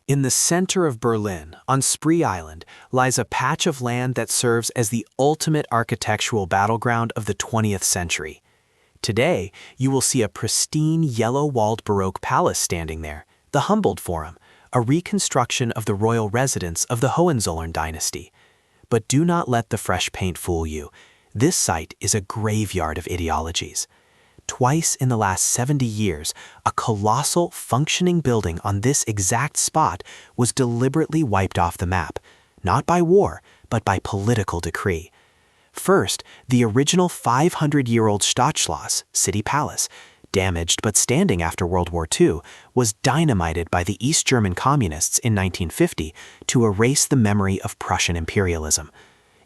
In the center of Berlin, on Spree Island, lies a patch of land that serves as the ultimate architectural battleground of the 20th century. Today, you will see a pristine yellow-walled Baroque palace standing there, the Humboldt Forum, a reconstruction of the royal residence of the Hohenzollern dynasty. But do not let the fresh paint fool you. This site is a graveyard of ideologies. Twice in the last 70 years, a colossal, functioning building on this exact spot was deliberately wiped off the map, not by war, but by political decree. First, the original 500-year-old Stadtschloss, city palace, damaged but standing after World War II, was dynamited by the East German communists in 1950 to erase the memory of Prussian imperialism.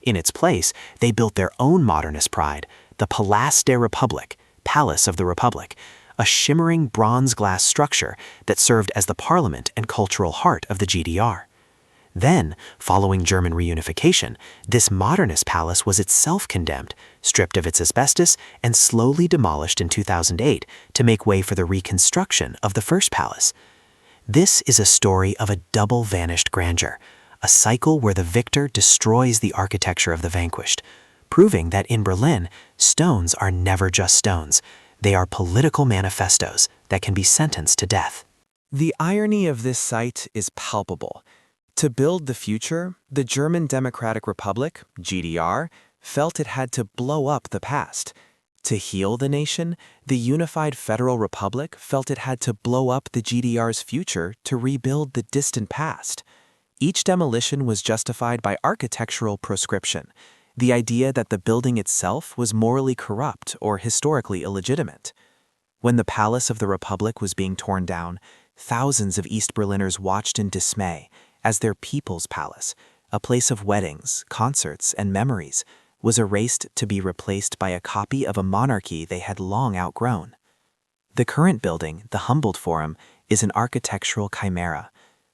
In its place, they built their own modernist pride, the Palast der Republik, Palace of the Republic, a shimmering bronze glass structure that served as the parliament and cultural heart of the GDR. Then, following German reunification, this modernist palace was itself condemned, stripped of its asbestos, and slowly demolished in 2008 to make way for the reconstruction of the first palace. This is a story of a double vanished grandeur, a cycle where the victor destroys the architecture of the vanquished, proving that in Berlin, stones are never just stones. They are political manifestos that can be sentenced to death. The irony of this site is palpable. To build the future, the German Democratic Republic, GDR, felt it had to blow up the past. To heal the nation, the Unified Federal Republic felt it had to blow up the GDR's future to rebuild the distant past. Each demolition was justified by architectural proscription, the idea that the building itself was morally corrupt or historically illegitimate. When the Palace of the Republic was being torn down, thousands of East Berliners watched in dismay as their people's palace, a place of weddings, concerts, and memories, was erased to be replaced by a copy of a monarchy they had long outgrown. The current building, the Humboldt Forum, is an architectural chimera.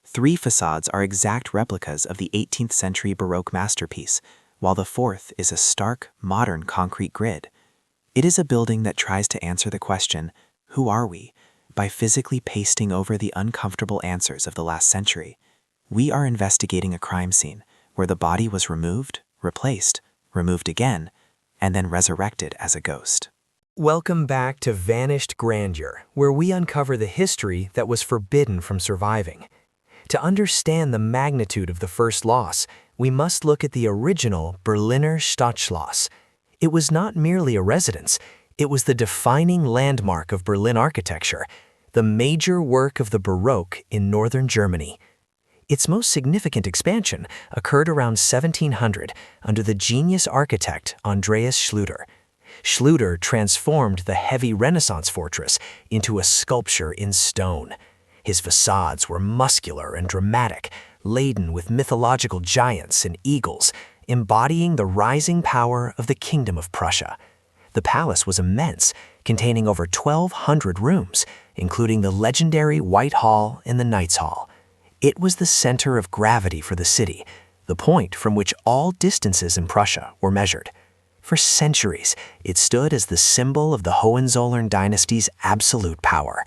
3 facades are exact replicas of the 18th century Baroque masterpiece, while the 4th is a stark, modern concrete grid. It is a building that tries to answer the question, who are we? By physically pasting over the uncomfortable answers of the last century. We are investigating a crime scene where the body was removed, replaced, removed again, and then resurrected as a ghost. Welcome back to Vanished Grandeur, where we uncover the history that was forbidden from surviving. To understand the magnitude of the first loss, we must look at the original Berliner Stadtschloss. It was not merely a residence, it was the defining landmark of Berlin architecture, the major work of the Baroque in northern Germany. Its most significant expansion occurred around 1700 under the genius architect Andreas Schlüter. Schlüter transformed the heavy Renaissance fortress into a sculpture in stone. His facades were muscular and dramatic, laden with mythological giants and eagles, embodying the rising power of the Kingdom of Prussia. The palace was immense, containing over 1,200 rooms, including the legendary White Hall and the Knights' Hall. It was the center of gravity for the city, the point from which all distances in Prussia were measured. For centuries, it stood as the symbol of the Hohenzollern dynasty's absolute power,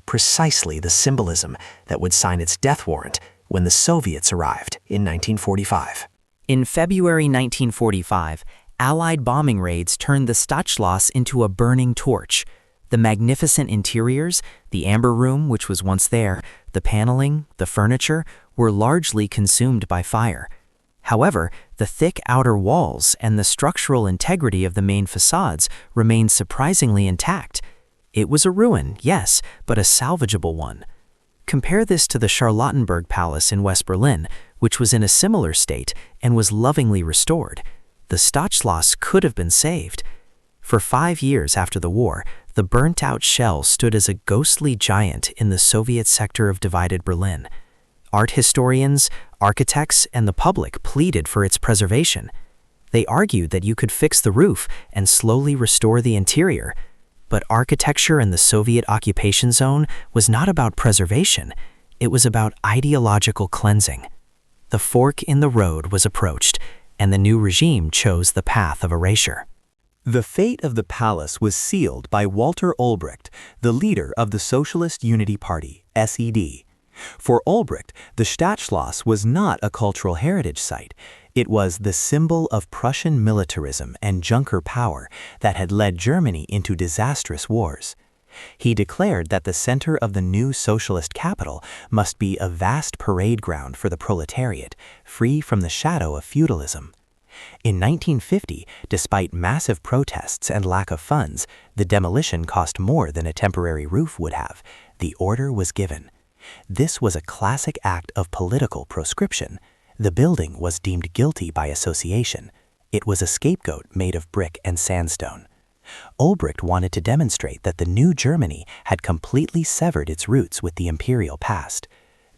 precisely the symbolism that would sign its death warrant when the Soviets arrived in 1945. In February 1945, Allied bombing raids turned the Stadtschloss into a burning torch. The magnificent interiors, the amber room which was once there, the paneling, the furniture, were largely consumed by fire. However, the thick outer walls and the structural integrity of the main facades remained surprisingly intact. It was a ruin, yes, but a salvageable one. Compare this to the Charlottenburg Palace in West Berlin, which was in a similar state and was lovingly restored. The Stadtschloss could have been saved. For 5 years after the war, the burnt-out shell stood as a ghostly giant in the Soviet sector of divided Berlin. Art historians, architects, and the public pleaded for its preservation. They argued that you could fix the roof and slowly restore the interior. But architecture in the Soviet occupation zone was not about preservation. It was about ideological cleansing. The fork in the road was approached, and the new regime chose the path of erasure. The fate of the palace was sealed by Walter Ulbricht, the leader of the Socialist Unity Party, SED. For Ulbricht, the Stadtschloss was not a cultural heritage site. It was the symbol of Prussian militarism and Junker power that had led Germany into disastrous wars. He declared that the center of the new socialist capital must be a vast parade ground for the proletariat, free from the shadow of feudalism. In 1950, despite massive protests and lack of funds, the demolition cost more than a temporary roof would have. The order was given. This was a classic act of political proscription. The building was deemed guilty by association. It was a scapegoat made of brick and sandstone. Ulbricht wanted to demonstrate that the new Germany had completely severed its roots with the imperial past.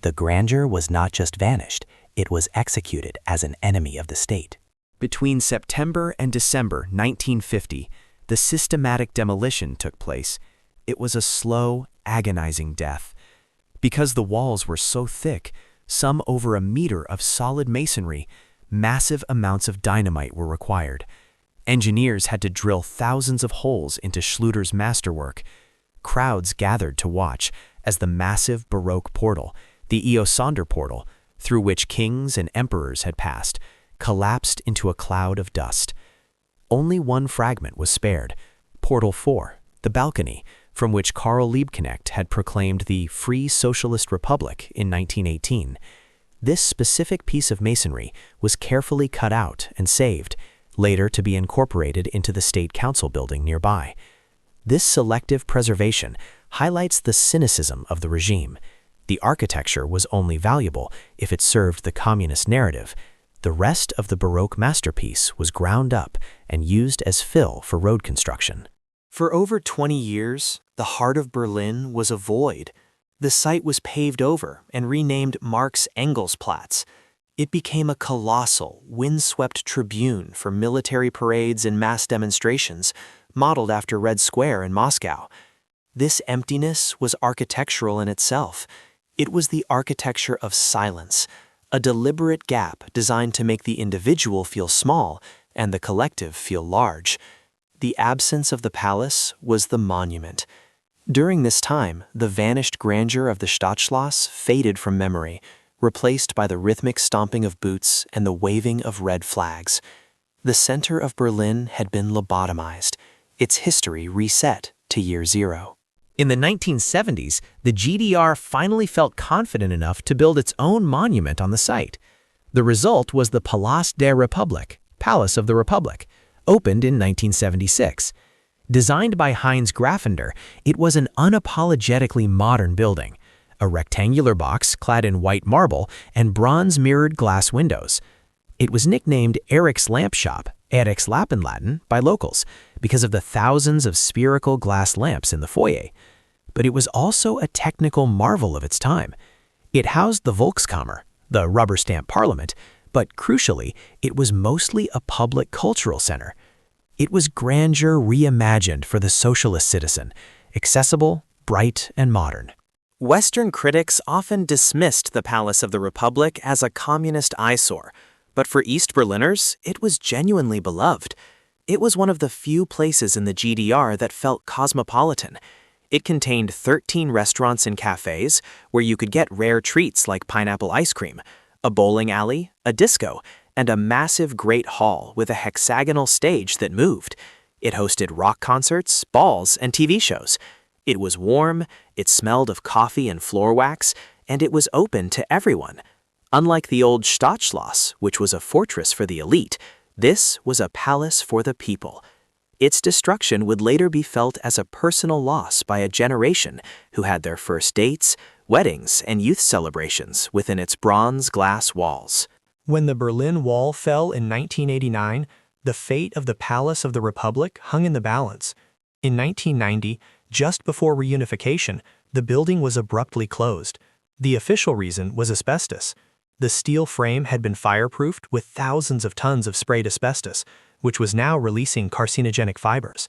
The grandeur was not just vanished, it was executed as an enemy of the state. Between September and December 1950, the systematic demolition took place. It was a slow, agonizing death. Because the walls were so thick, some over a meter of solid masonry, massive amounts of dynamite were required. Engineers had to drill thousands of holes into Schlüter's masterwork. Crowds gathered to watch as the massive Baroque portal, the Sonder portal, through which kings and emperors had passed, collapsed into a cloud of dust. Only one fragment was spared, Portal 4, the balcony, from which Karl Liebknecht had proclaimed the Free Socialist Republic in 1918. This specific piece of masonry was carefully cut out and saved, later to be incorporated into the State Council building nearby. This selective preservation highlights the cynicism of the regime. The architecture was only valuable if it served the communist narrative. The rest of the Baroque masterpiece was ground up and used as fill for road construction. For over 20 years, the heart of Berlin was a void. The site was paved over and renamed Marx-Engels-Platz. It became a colossal, windswept tribune for military parades and mass demonstrations, modeled after Red Square in Moscow. This emptiness was architectural in itself. It was the architecture of silence, a deliberate gap designed to make the individual feel small and the collective feel large. The absence of the palace was the monument. During this time, the vanished grandeur of the Stadtschloss faded from memory, replaced by the rhythmic stomping of boots and the waving of red flags. The center of Berlin had been lobotomized, its history reset to year zero. In the 1970s, the GDR finally felt confident enough to build its own monument on the site. The result was the Palast der Republik, Palace of the Republic, opened in 1976. Designed by Heinz Grafender, it was an unapologetically modern building, a rectangular box clad in white marble and bronze-mirrored glass windows. It was nicknamed Eric's Lamp Shop, Eric's Lappenladen, by locals because of the thousands of spherical glass lamps in the foyer. But it was also a technical marvel of its time. It housed the Volkskammer, the rubber stamp parliament, but crucially, it was mostly a public cultural center. It was grandeur reimagined for the socialist citizen, accessible, bright, and modern. Western critics often dismissed the Palace of the Republic as a communist eyesore, but for East Berliners, it was genuinely beloved. It was one of the few places in the GDR that felt cosmopolitan. It contained 13 restaurants and cafes where you could get rare treats like pineapple ice cream, a bowling alley, a disco, and a massive great hall with a hexagonal stage that moved. It hosted rock concerts, balls, and TV shows. It was warm, it smelled of coffee and floor wax, and it was open to everyone. Unlike the old Stadtschloss, which was a fortress for the elite, this was a palace for the people. Its destruction would later be felt as a personal loss by a generation who had their first dates, weddings, and youth celebrations within its bronze glass walls. When the Berlin Wall fell in 1989, the fate of the Palace of the Republic hung in the balance. In 1990, just before reunification, the building was abruptly closed. The official reason was asbestos. The steel frame had been fireproofed with thousands of tons of sprayed asbestos, which was now releasing carcinogenic fibers.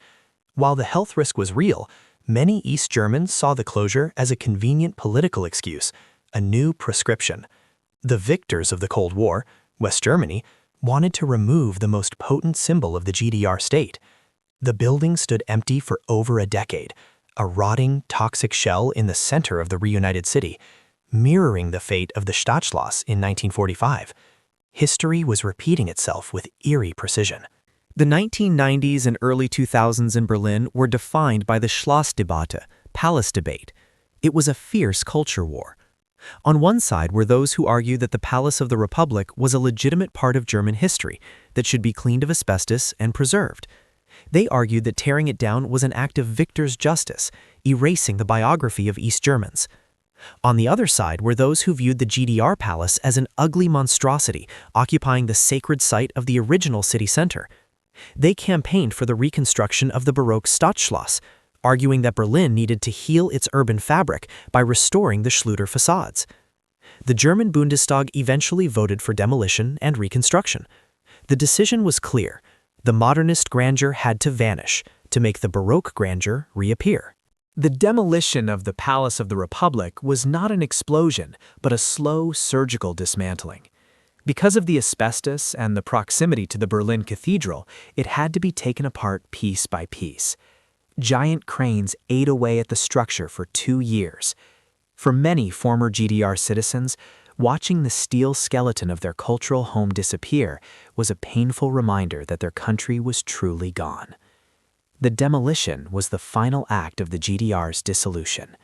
While the health risk was real, many East Germans saw the closure as a convenient political excuse, a new prescription. The victors of the Cold War, West Germany, wanted to remove the most potent symbol of the GDR state. The building stood empty for over a decade, a rotting, toxic shell in the center of the reunited city. mirroring the fate of the Stadtschloss in 1945. History was repeating itself with eerie precision. The 1990s and early 2000s in Berlin were defined by the Schlossdebatte, palace debate. It was a fierce culture war. On one side were those who argued that the Palace of the Republic was a legitimate part of German history that should be cleaned of asbestos and preserved. They argued that tearing it down was an act of victor's justice, erasing the biography of East Germans. On the other side were those who viewed the GDR palace as an ugly monstrosity occupying the sacred site of the original city center. They campaigned for the reconstruction of the Baroque Stadtschloss, arguing that Berlin needed to heal its urban fabric by restoring the Schlüter facades. The German Bundestag eventually voted for demolition and reconstruction. The decision was clear. The modernist grandeur had to vanish to make the Baroque grandeur reappear. The demolition of the Palace of the Republic was not an explosion, but a slow, surgical dismantling. Because of the asbestos and the proximity to the Berlin Cathedral, it had to be taken apart piece by piece. Giant cranes ate away at the structure for 2 years. For many former GDR citizens, watching the steel skeleton of their cultural home disappear was a painful reminder that their country was truly gone. The demolition was the final act of the GDR's dissolution.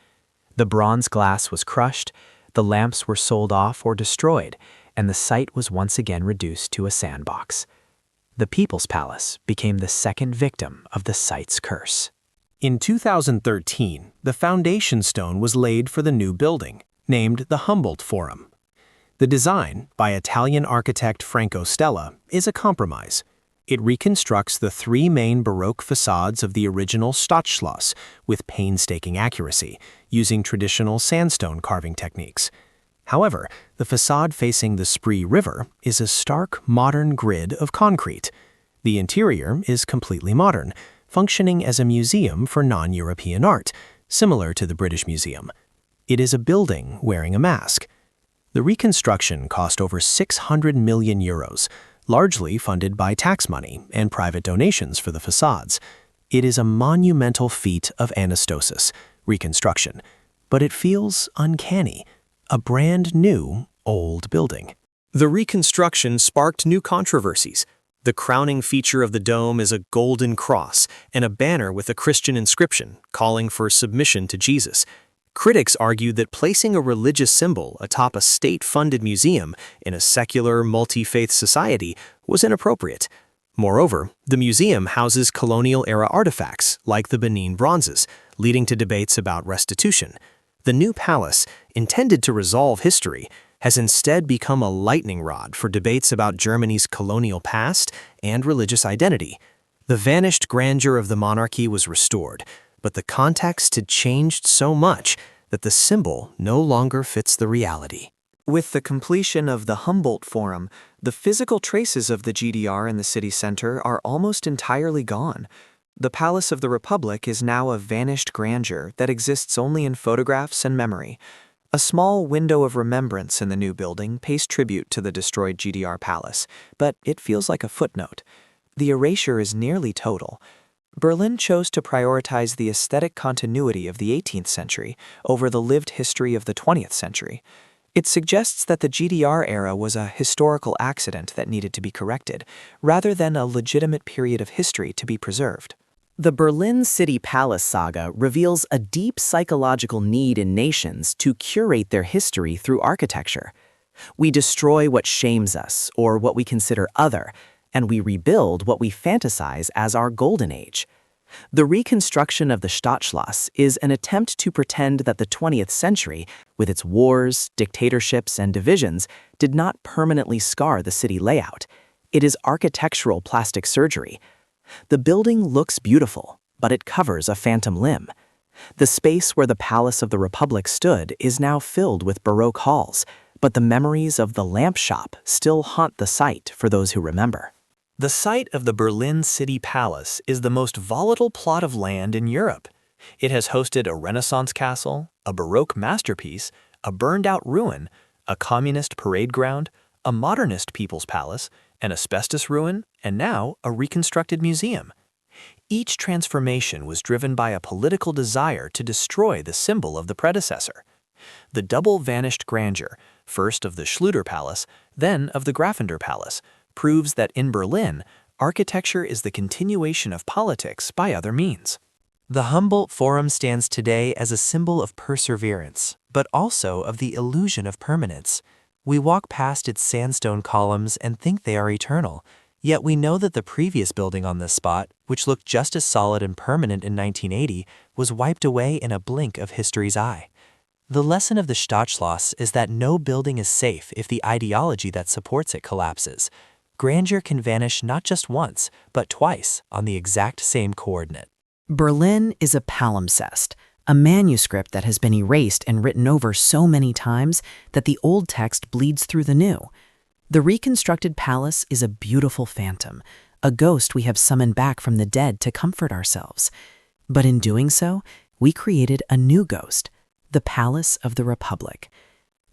The bronze glass was crushed, the lamps were sold off or destroyed, and the site was once again reduced to a sandbox. The People's Palace became the second victim of the site's curse. In 2013, the foundation stone was laid for the new building, named the Humboldt Forum. The design, by Italian architect Franco Stella, is a compromise. It reconstructs the 3 main Baroque facades of the original Stadtschloss with painstaking accuracy, using traditional sandstone carving techniques. However, the facade facing the Spree River is a stark, modern grid of concrete. The interior is completely modern, functioning as a museum for non-European art, similar to the British Museum. It is a building wearing a mask. The reconstruction cost over 600 million euros, largely funded by tax money and private donations for the facades. It is a monumental feat of anastosis, reconstruction, but it feels uncanny, a brand new, old building. The reconstruction sparked new controversies. The crowning feature of the dome is a golden cross and a banner with a Christian inscription calling for submission to Jesus. Critics argued that placing a religious symbol atop a state-funded museum in a secular, multi-faith society was inappropriate. Moreover, the museum houses colonial-era artifacts like the Benin bronzes, leading to debates about restitution. The new palace, intended to resolve history, has instead become a lightning rod for debates about Germany's colonial past and religious identity. The vanished grandeur of the monarchy was restored, but the context had changed so much that the symbol no longer fits the reality. With the completion of the Humboldt Forum, the physical traces of the GDR in the city center are almost entirely gone. The Palace of the Republic is now a vanished grandeur that exists only in photographs and memory. A small window of remembrance in the new building pays tribute to the destroyed GDR palace, but it feels like a footnote. The erasure is nearly total. Berlin chose to prioritize the aesthetic continuity of the 18th century over the lived history of the 20th century. It suggests that the GDR era was a historical accident that needed to be corrected, rather than a legitimate period of history to be preserved. The Berlin City Palace saga reveals a deep psychological need in nations to curate their history through architecture. We destroy what shames us, or what we consider other, and we rebuild what we fantasize as our golden age. The reconstruction of the Stadtschloss is an attempt to pretend that the 20th century, with its wars, dictatorships, and divisions, did not permanently scar the city layout. It is architectural plastic surgery. The building looks beautiful, but it covers a phantom limb. The space where the Palace of the Republic stood is now filled with Baroque halls, but the memories of the lamp shop still haunt the site for those who remember. The site of the Berlin City Palace is the most volatile plot of land in Europe. It has hosted a Renaissance castle, a Baroque masterpiece, a burned-out ruin, a communist parade ground, a modernist people's palace, an asbestos ruin, and now a reconstructed museum. Each transformation was driven by a political desire to destroy the symbol of the predecessor. The double vanished grandeur, first of the Schlüter Palace, then of the Grafender Palace, proves that in Berlin, architecture is the continuation of politics by other means. The Humboldt Forum stands today as a symbol of perseverance, but also of the illusion of permanence. We walk past its sandstone columns and think they are eternal, yet we know that the previous building on this spot, which looked just as solid and permanent in 1980, was wiped away in a blink of history's eye. The lesson of the Stadtschloss is that no building is safe if the ideology that supports it collapses. Grandeur can vanish not just once, but twice on the exact same coordinate. Berlin is a palimpsest, a manuscript that has been erased and written over so many times that the old text bleeds through the new. The reconstructed palace is a beautiful phantom, a ghost we have summoned back from the dead to comfort ourselves. But in doing so, we created a new ghost, the Palace of the Republic.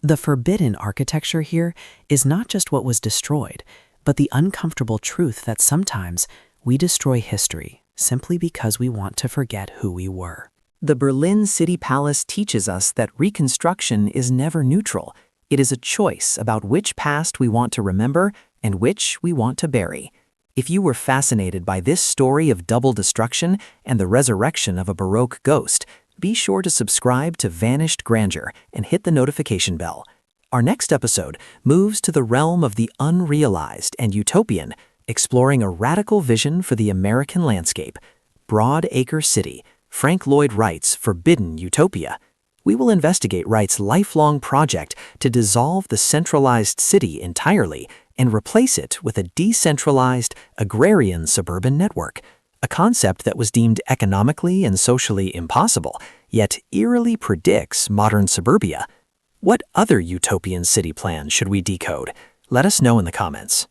The forbidden architecture here is not just what was destroyed, but the uncomfortable truth that sometimes we destroy history simply because we want to forget who we were. The Berlin City Palace teaches us that reconstruction is never neutral. It is a choice about which past we want to remember and which we want to bury. If you were fascinated by this story of double destruction and the resurrection of a Baroque ghost, be sure to subscribe to Vanished Grandeur and hit the notification bell. Our next episode moves to the realm of the unrealized and utopian, exploring a radical vision for the American landscape. Broad Acre City, Frank Lloyd Wright's forbidden utopia. We will investigate Wright's lifelong project to dissolve the centralized city entirely and replace it with a decentralized, agrarian suburban network, a concept that was deemed economically and socially impossible, yet eerily predicts modern suburbia. What other utopian city plan should we decode? Let us know in the comments.